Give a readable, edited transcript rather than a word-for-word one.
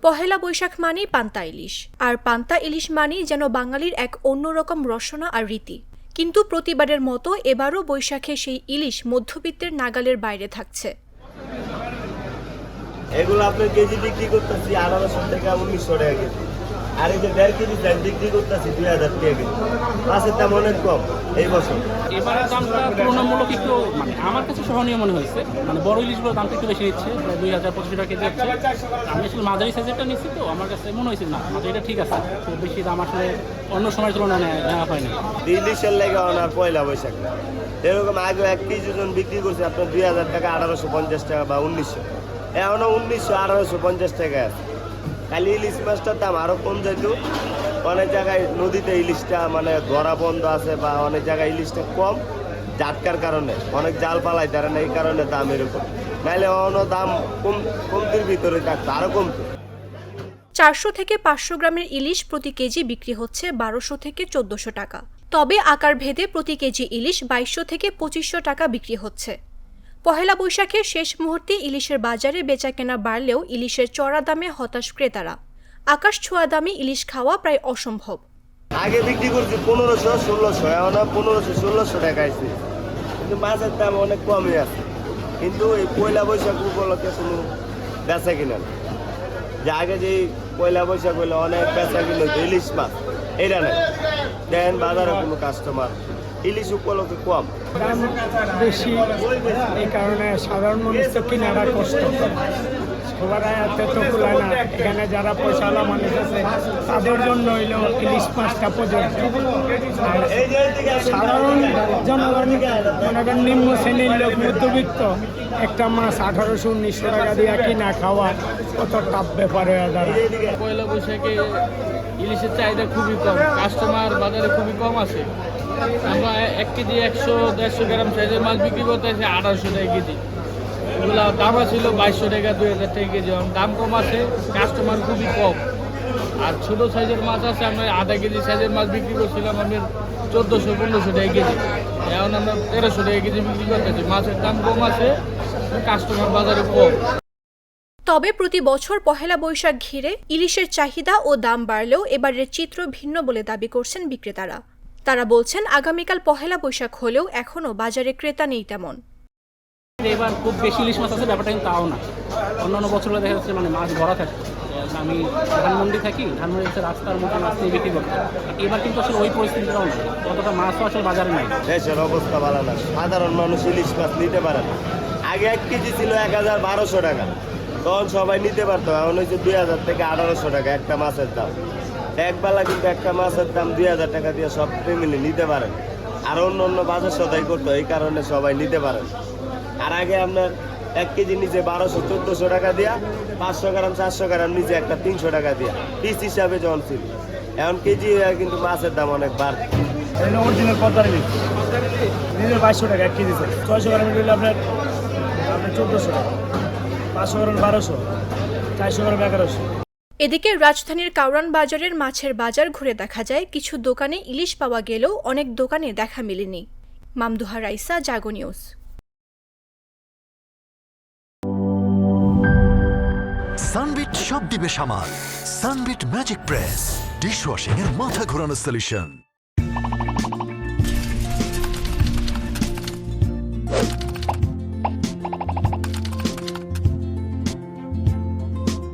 পহেলা বৈশাখ মানেই পান্তা ইলিশ, আর পান্তা ইলিশ মানেই যেন বাঙালির এক অন্যরকম রসনা আর রীতি। কিন্তু প্রতিবারের মতো এবারও বৈশাখে সেই ইলিশ মধ্যবিত্তের নাগালের বাইরে থাকছে। এগুলো আপনার কেজি বিক্রি করতেছি 1800 থেকে 1900 টাকা কেজি, আর এই যে 1.5 কেজি সাইজ বিক্রি করতেছি 2000 টাকা কেজি। মাছের দাম অনেক কম এই বছর। এবারের দামটা তুলনামূলক একটু আমার কাছে সহনীয় মনে হয়েছে। বড় ইলিশগুলোর দামটা একটু বেশি নিচ্ছে, প্রায় 2000-2500 টাকা কেজি হচ্ছে। আমি আসলে মাঝারি সাইজেরটা নিচ্ছি, তো আমার কাছে মনে হয়েছে না মাঝারিটা ঠিক আছে। খুব বেশি দাম আসলে অন্য সময়ের তুলনায় নেওয়া হয় না। ইলিশের লেগে আর পয়লা বৈশাখ না, এরকম আগে 1 কেজি ওজন বিক্রি করছে আপনার 2000 টাকা, 1850 টাকা বা 1900, এখনও 1900-1850 টাকা আছে। খালি ইলিশ মাছটার দাম আরও কম যেত। অনেক জায়গায় নদীতে ইলিশটা ধরা বন্ধ আছে, বা অনেক জায়গায় ইলিশটা কম জাটকার কারণে, অনেক জাল পালাই তারা না, এই কারণে দাম এরকম। নাহলে অন্য দাম কমতির ভিতরে থাকতো, আরও কমতো। 400 থেকে 500 গ্রামের ইলিশ প্রতি কেজি বিক্রি হচ্ছে 1200 থেকে 1400 টাকা। তবে আকার ভেদে প্রতি কেজি ইলিশ 2200 থেকে 2500 টাকা বিক্রি হচ্ছে। পহেলা বৈশাখের শেষ মুহূর্তে ইলিশের বাজারে বেচাকেনা বাড়লেও ইলিশের চড়া দামে হতাশ ক্রেতারা। আকাশ ছোঁয়া দামে ইলিশ খাওয়া প্রায় অসম্ভব। আগে বিক্রি করছি 1500-1600, এখন 1500-1600 টাকা আছে, কিন্তু মাছের দাম অনেক কমই আছে। কিন্তু এই পয়লা বৈশাখ উপলক্ষে কোনো বেচা কিনা না। যে আগে যে পয়লা বৈশাখ হইলে অনেক বেচা কিনে ইলিশ মাছ, এটা নেই। দেখেন বাজারে কোনো কাস্টমার ইলিশ উপলক্ষে কম, দাম বেশি, এই কারণে সাধারণ মানুষ তো কিনাটা কষ্ট করে। সবার হাতে তো কুলায় না। এখানে যারা পয়সাওয়ালা মানুষ আছে তাদের জন্য হইলো ইলিশ মাছটা প্রযোজ্য। আর সাধারণ জনগণ মনে করেন নিম্ন শ্রেণীর লোক, মধ্যবিত্ত, একটা মাছ 1800-1900 টাকা দিয়ে কিনা খাওয়া কত টাফ ব্যাপার হয়ে দাঁড়ায়। পয়লা বৈশাখে ইলিশের চাহিদা খুবই কম, কাস্টমার বাজারে খুবই কম আছে। আমরা 1 কেজি 100-150 গ্রাম সাইজের মাছ বিক্রি করতে আছে 1800 টাকা কেজি। এগুলো দাম ছিল 2200 টাকা, 2000 টাকা কেজি। দাম কম আছে, কাস্টমার খুবই কম। আর ছোট সাইজের মাছ আছে, আমরা আধা কেজি সাইজের মাছ বিক্রি করছিলাম আমি 1400-1500 টাকা কেজি। এখন আমরা 1300 টাকা কেজি বিক্রি করতেছি। মাছের দাম কম আছে, কাস্টমার বাজারে কম। তবে প্রতি বছর পহেলা বৈশাখ ঘিরে ইলিশের চাহিদা ও দাম বাড়লেও এবারের চিত্র ভিন্ন বলে দাবি করছেন বিক্রেতারা। তারা বলছেন আগামীকাল পহেলা বৈশাখ হলেও এখনও বাজারে ক্রেতা নেই তেমন। এবার খুব বেশি ইলিশ মাছ আছে ব্যাপারটা কিন্তু তাও না। অন্যান্য বছরগুলো দেখা যাচ্ছে মাছ ভরা থাকে। আমি ধানমন্ডি থাকি, ধানমন্ডি হচ্ছে রাস্তার মধ্যে মাছ নিয়ে বিক্রি করতে। এবার কিন্তু আসলে ওই পরিস্থিতিটাও না, অতটা মাছও আসলে বাজারে নাই। দেশের অবস্থা ভালো না, সাধারণ মানুষ ইলিশ মাছ নিতে পারে না। আগে 1 কেজি ছিল 1200 টাকা, তখন সবাই নিতে পারতো। এখন হচ্ছে 2000 থেকে 1800 টাকা একটা মাছের দাম। একবেলা কিন্তু একটা মাছের দাম 2000 টাকা দিয়ে সব ফ্যামিলি নিতে পারেন। আর অন্য বাজার সদাই করতো, এই কারণে সবাই নিতে পারেন। আর আগে আপনার 1 কেজি নিচে 1200-1400 টাকা দিয়া, 500 গ্রাম 400 গ্রাম নিচে একটা 300 টাকা দিয়া পিস হিসাবে যখন ছিল। এখন কেজি কিন্তু মাছের দাম অনেক বাড়ছে। অরিজিনাল পদ্মার ইলিশ নিজের 2200 টাকা 1 কেজি, 600 গ্রাম নিলে আপনার 1400 টাকা, 500 গ্রাম 1200, 400 গ্রাম 1100। এদিকে রাজধানীর কাউরান বাজারের মাছের বাজার ঘুরে দেখা যায় কিছু দোকানে ইলিশ পাওয়া গেলেও অনেক দোকানে দেখা মেলেনি। মামদুহা রাইসা, জাগো নিউজ। সানবিট সব দিবে সামাল। সানবিট ম্যাজিক প্রেস ডিশওয়াশিং এর মাথা ঘোরানো সলিউশন।